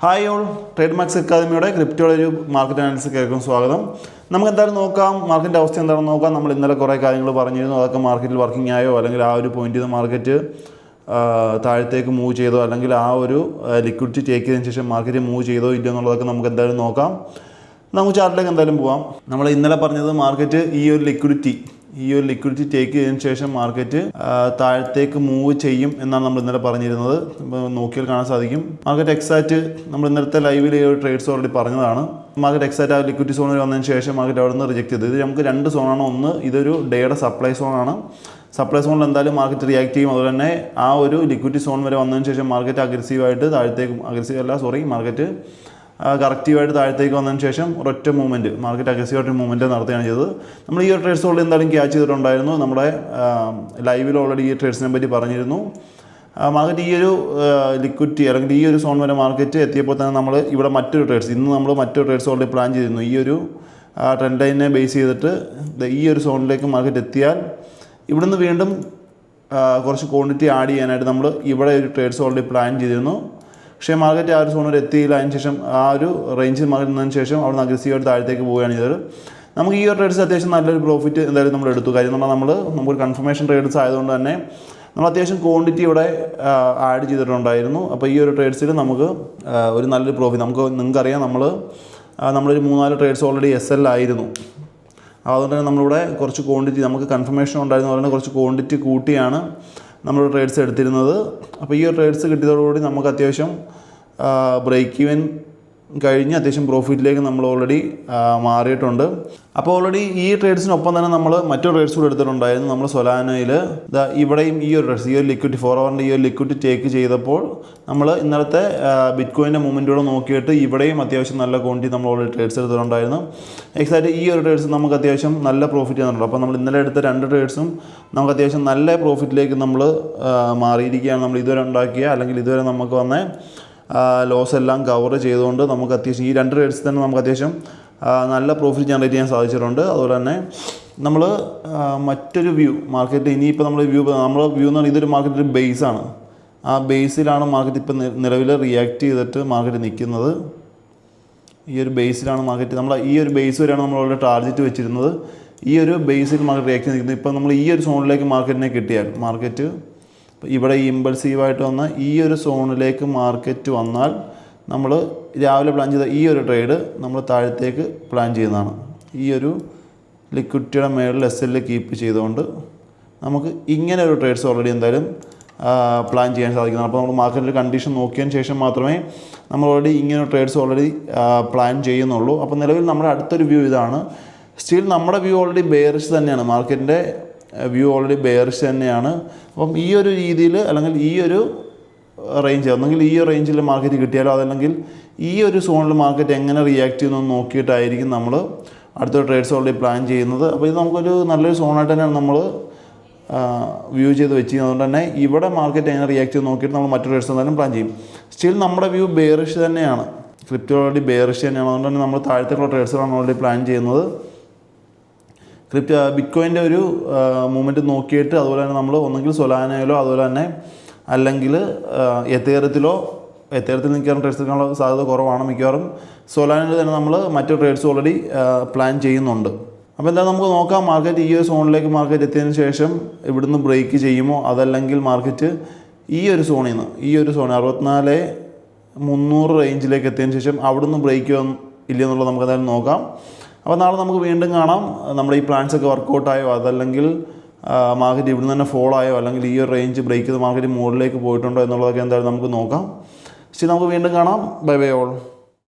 Hi all, trade marks അക്കാദമിയുടെ ക്രിപ്റ്റോയുടെ ഒരു market analysis കേൾക്കും സ്വാഗതം. നമുക്ക് എന്തായാലും നോക്കാം മാർക്കറ്റിൻ്റെ അവസ്ഥ എന്താണെന്ന് നോക്കാം. നമ്മൾ ഇന്നലെ കുറേ കാര്യങ്ങൾ പറഞ്ഞിരുന്നു. അതൊക്കെ മാർക്കറ്റിൽ വർക്കിംഗ് ആയോ, അല്ലെങ്കിൽ ആ ഒരു പോയിന്റിൽ നിന്ന് മാർക്കറ്റ് താഴത്തേക്ക് മൂവ് ചെയ്തോ, അല്ലെങ്കിൽ ആ ഒരു ലിക്വിഡിറ്റി ടേക്ക് ചെയ്തതിന് ശേഷം മാർക്കറ്റ് മൂവ് ചെയ്തോ ഇല്ലയോ എന്നുള്ളതൊക്കെ നമുക്ക് എന്തായാലും നോക്കാം. നമുക്ക് ചാർട്ടിലേക്ക് എന്തായാലും പോകാം. നമ്മൾ ഇന്നലെ പറഞ്ഞത് മാർക്കറ്റ് ഈ ഒരു ലിക്വിഡിറ്റി ടേക്ക് ചെയ്തതിന് ശേഷം മാർക്കറ്റ് താഴത്തേക്ക് മൂവ് ചെയ്യും എന്നാണ് നമ്മൾ ഇന്നലെ പറഞ്ഞിരുന്നത്. നോക്കിയാൽ കാണാൻ സാധിക്കും. മാർക്കറ്റ് എക്സാക്റ്റ് നമ്മൾ ഇന്നലത്തെ ലൈവിൽ ഈ ഒരു ട്രേഡ്സ് ഓൾറെഡി പറഞ്ഞതാണ്. മാർക്കറ്റ് എക്സാക്റ്റ് ആ ലിക്വിഡിറ്റി സോണിൽ വന്നതിന് ശേഷം മാർക്കറ്റ് അവിടെ നിന്ന് റിജക്ട് ചെയ്തത്. ഇത് നമുക്ക് രണ്ട് സോണാണ്. ഒന്ന് ഇതൊരു ഡേയുടെ സപ്ലൈ സോണാണ്. സപ്ലൈ സോണിൽ എന്തായാലും മാർക്കറ്റ് റിയാക്ട് ചെയ്യും. അതുപോലെ തന്നെ ആ ഒരു ലിക്വിഡിറ്റി സോൺ വരെ വന്നതിന് ശേഷം മാർക്കറ്റ് അഗ്രസീവായിട്ട് താഴത്തേക്ക് മാർക്കറ്റ് കറക്റ്റീവായിട്ട് താഴത്തേക്ക് വന്നതിന് ശേഷം ഒരൊറ്റ മൂവ്മെൻറ്റ് മാർക്കറ്റ് അഗ്രസീവായിട്ട് മൂവ്മെൻറ്റ് നടത്തുകയാണ് ചെയ്തത്. നമ്മൾ ഈ ഒരു ട്രേഡ്സ് ഓൾറെഡി എന്തായാലും ക്യാച്ച് ചെയ്തിട്ടുണ്ടായിരുന്നു. നമ്മുടെ ലൈവിൽ ഓൾറെഡി ഈ ട്രേഡ്സിനെ പറ്റി പറഞ്ഞിരുന്നു. മാർക്കറ്റ് ഈ ഒരു ലിക്വിഡിറ്റി അല്ലെങ്കിൽ ഈ ഒരു സോൺ വരെ മാർക്കറ്റ് എത്തിയപ്പോൾ തന്നെ നമ്മൾ ഇവിടെ മറ്റൊരു ട്രേഡ്സ് ഓൾറെഡി പ്ലാൻ ചെയ്തിരുന്നു. ഈ ഒരു ട്രെൻഡ് ലൈനെ ബേസ് ചെയ്തിട്ട് ഈ ഒരു സോണിലേക്ക് മാർക്കറ്റ് എത്തിയാൽ ഇവിടുന്ന് വീണ്ടും കുറച്ച് ക്വാണ്ടിറ്റി ആഡ് ചെയ്യാനായിട്ട് നമ്മൾ ഇവിടെ ഒരു ട്രേഡ്സ് ഓൾറെഡി പ്ലാൻ ചെയ്തിരുന്നു. പക്ഷേ മാർക്കറ്റ് ആ ഒരു സോണിൽ എത്തിയില്ല. അതിന് ശേഷം ആ ഒരു റേഞ്ചിൽ മാർക്കറ്റ് നിന്നതിന് ശേഷം അവിടെ നിന്ന് അഗ്രസീവായിട്ട് താഴത്തേക്ക് പോവുകയാണ് ചെയ്തത്. നമുക്ക് ഈ ഒരു ട്രേഡ്സ് അത്യാവശ്യം നല്ലൊരു പ്രോഫിറ്റ് എന്തായാലും നമ്മൾ എടുത്തു. കാര്യം എന്ന് പറഞ്ഞാൽ നമുക്കൊരു കൺഫർമേഷൻ ട്രേഡ്സ് ആയതുകൊണ്ട് തന്നെ നമ്മൾ അത്യാവശ്യം ക്വാണ്ടിറ്റി ഇവിടെ ആഡ് ചെയ്തിട്ടുണ്ടായിരുന്നു. അപ്പോൾ ഈ ഒരു ട്രേഡ്സിൽ നമുക്ക് ഒരു നല്ലൊരു പ്രോഫിറ്റ് നിങ്ങൾക്കറിയാം നമ്മളൊരു 3-4 ട്രേഡ്സ് ഓൾറെഡി SL ആയിരുന്നു. അതുകൊണ്ട് തന്നെ നമ്മളിവിടെ കുറച്ച് ക്വാണ്ടിറ്റി നമുക്ക് കൺഫർമേഷൻ ഉണ്ടായിരുന്ന പോലെ തന്നെ കുറച്ച് ക്വാണ്ടിറ്റി കൂട്ടിയാണ് നമ്മൾ ട്രേഡ്സ് എടുത്തിരുന്നത്. അപ്പോൾ ഈ ഒരു ട്രേഡ്സ് കിട്ടിയതോടുകൂടി നമുക്ക് അത്യാവശ്യം ബ്രേക്ക് ഈവൻ കഴിഞ്ഞ് അത്യാവശ്യം പ്രോഫിറ്റിലേക്ക് നമ്മൾ ഓൾറെഡി മാറിയിട്ടുണ്ട്. അപ്പോൾ ഓൾറെഡി ഈ ട്രേഡ്സിനൊപ്പം തന്നെ നമ്മൾ മറ്റൊരു ട്രേഡ്സ് കൂടെ എടുത്തിട്ടുണ്ടായിരുന്നു. നമ്മൾ സൊലാനോയിൽ ഇവിടെയും ഈ ഒരു ട്രേഡ്സ് ഈ ഒരു ലിക്വിഡിറ്റി 4 ഹവറിൻ്റെ ഈ ഒരു ലിക്വിഡിറ്റി ടേക്ക് ചെയ്തപ്പോൾ നമ്മൾ ഇന്നലത്തെ ബിറ്റ്കോയിൻ്റെ മൂവ്മെൻറ്റോടെ നോക്കിയിട്ട് ഇവിടെയും അത്യാവശ്യം നല്ല ക്വാണ്ടിറ്റി നമ്മൾ ഓൾറെഡി ട്രേഡ്സ് എടുത്തിട്ടുണ്ടായിരുന്നു. എക്സാക്റ്റ് ഈ ഒരു ട്രേഡ്സ് നമുക്ക് അത്യാവശ്യം നല്ല പ്രോഫിറ്റ് തന്നിട്ടുണ്ട്. അപ്പോൾ നമ്മൾ ഇന്നലെ എടുത്ത 2 ട്രേഡ്സും നമുക്ക് അത്യാവശ്യം നല്ല പ്രോഫിറ്റിലേക്ക് നമ്മൾ മാറിയിരിക്കുകയാണ്. നമ്മൾ ഇതുവരെ ഉണ്ടാക്കിയ അല്ലെങ്കിൽ ഇതുവരെ നമുക്ക് വന്ന ലോസ് എല്ലാം കവർ ചെയ്തുകൊണ്ട് നമുക്ക് അത്യാവശ്യം ഈ 2 ട്രേഡ്സ് തന്നെ നമുക്ക് അത്യാവശ്യം നല്ല പ്രോഫിറ്റ് ജനറേറ്റ് ചെയ്യാൻ സാധിച്ചിട്ടുണ്ട്. അതുപോലെ തന്നെ നമ്മൾ മറ്റൊരു മാർക്കറ്റ് ഇനിയിപ്പോൾ നമ്മൾ വ്യൂ എന്ന് പറഞ്ഞാൽ ഇതൊരു മാർക്കറ്റ് ബേസാണ്. ആ ബേസിലാണ് മാർക്കറ്റ് ഇപ്പോൾ നിലവിൽ റിയാക്ട് ചെയ്തിട്ട് മാർക്കറ്റ് നിൽക്കുന്നത്. ഈ ഒരു ബേസിലാണ് മാർക്കറ്റ് നമ്മൾ ഈ ഒരു ബേസ് വരെയാണ് നമ്മൾ ഓൾറെഡി ടാർഗറ്റ് വെച്ചിരുന്നത്. ഈ ഒരു ബേസിൽ മാർക്കറ്റ് റിയാക്ട് ചെയ്ത് നിൽക്കുന്നത്. ഇപ്പോൾ നമ്മൾ ഈ ഒരു സോണിലേക്ക് മാർക്കറ്റിനെ കിട്ടിയാൽ മാർക്കറ്റ് ഇവിടെ ഇമ്പൾസീവായിട്ട് വന്ന ഈ ഒരു സോണിലേക്ക് മാർക്കറ്റ് വന്നാൽ നമ്മൾ രാവിലെ പ്ലാൻ ചെയ്ത ഈ ഒരു ട്രേഡ് നമ്മൾ താഴത്തേക്ക് പ്ലാൻ ചെയ്യുന്നതാണ്. ഈ ഒരു ലിക്വിഡിറ്റിയുടെ മേളിൽ SL കീപ്പ് ചെയ്തുകൊണ്ട് നമുക്ക് ഇങ്ങനെ ഒരു ട്രേഡ്സ് ഓൾറെഡി എന്തായാലും പ്ലാൻ ചെയ്യാൻ സാധിക്കുന്നതാണ്. അപ്പോൾ നമ്മൾ മാർക്കറ്റിൽ കണ്ടീഷൻ നോക്കിയതിന് ശേഷം മാത്രമേ നമ്മൾ ഓൾറെഡി ഇങ്ങനെ ട്രേഡ്സ് ഓൾറെഡി പ്ലാൻ ചെയ്യുന്നുള്ളൂ. അപ്പോൾ നിലവിൽ നമ്മുടെ അടുത്തൊരു ഇതാണ്. സ്റ്റിൽ നമ്മുടെ ഓൾറെഡി ബെയറിഷ് തന്നെയാണ്. മാർക്കറ്റിൻ്റെ ഓൾറെഡി ബെയറിഷ് തന്നെയാണ്. അപ്പം ഈ ഒരു രീതിയിൽ അല്ലെങ്കിൽ ഈ ഒരു റേഞ്ച് ഒന്നെങ്കിൽ ഈ ഒരു റേഞ്ചിൽ മാർക്കറ്റ് കിട്ടിയാലോ അതല്ലെങ്കിൽ ഈ ഒരു സോണിൽ മാർക്കറ്റ് എങ്ങനെ റിയാക്ട് ചെയ്യുന്നു നോക്കിയിട്ടായിരിക്കും നമ്മൾ അടുത്തൊരു ട്രേഡ്സ് ഓൾറെഡി പ്ലാൻ ചെയ്യുന്നത്. അപ്പോൾ ഇത് നമുക്കൊരു നല്ലൊരു സോണായിട്ട് തന്നെയാണ് നമ്മൾ വ്യൂ ചെയ്ത് വെച്ചിരിക്കുന്നത്. അതുകൊണ്ട് തന്നെ ഇവിടെ മാർക്കറ്റ് എങ്ങനെ റിയാക്ട് ചെയ്ത് നോക്കിയിട്ട് നമ്മൾ മറ്റൊരു ട്രേഡ്സ് എന്തായാലും പ്ലാൻ ചെയ്യും. സ്റ്റിൽ നമ്മുടെ ബെയറിഷ് തന്നെയാണ്. ക്രിപ്റ്റോ ഓൾറെഡി ബെയറിഷ് തന്നെയാണ്. അതുകൊണ്ട് തന്നെ നമ്മൾ താഴത്തേക്കുള്ള ട്രേഡ്സുകളാണ് ഓൾറെഡി പ്ലാൻ ചെയ്യുന്നത്. ബിറ്റ്കോയിൻ്റെ ഒരു മൂവ്മെൻറ്റ് നോക്കിയിട്ട് അതുപോലെ തന്നെ നമ്മൾ ഒന്നെങ്കിൽ സൊലാനയിലോ അതുപോലെ തന്നെ അല്ലെങ്കിൽ എത്തേറിയത്തിൽ നിൽക്കാൻ ട്രേഡ്സ് എടുക്കാനുള്ള സാധ്യത കുറവാണ്. മിക്കവാറും സൊലാനയിൽ തന്നെ നമ്മൾ മറ്റു ട്രേഡ്സ് ഓൾറെഡി പ്ലാൻ ചെയ്യുന്നുണ്ട്. അപ്പോൾ എന്താ നമുക്ക് നോക്കാം മാർക്കറ്റ് ഈ ഒരു സോണിലേക്ക് മാർക്കറ്റ് എത്തിയതിന് ശേഷം ഇവിടുന്ന് ബ്രേക്ക് ചെയ്യുമോ അതല്ലെങ്കിൽ മാർക്കറ്റ് ഈ ഒരു സോൺ 64,300 റേഞ്ചിലേക്ക് എത്തിയതിന് ശേഷം അവിടുന്ന് ബ്രേക്ക് ഇല്ലയെന്നുള്ളത് നമുക്ക് എന്തായാലും നോക്കാം. അപ്പോൾ നാളെ നമുക്ക് വീണ്ടും കാണാം നമ്മുടെ ഈ പ്ലാൻസൊക്കെ വർക്കൗട്ടായോ അതല്ലെങ്കിൽ മാർക്കറ്റ് ഇവിടുന്ന് തന്നെ ഫോൾ ആയോ അല്ലെങ്കിൽ ഈ ഒരു റേഞ്ച് ബ്രേക്ക് ചെയ്ത് മാർക്കറ്റ് മുകളിലേക്ക് പോയിട്ടുണ്ടോ എന്നുള്ളതൊക്കെ എന്തായാലും നമുക്ക് നോക്കാം. ശരി, നമുക്ക് വീണ്ടും കാണാം. Bye bye all.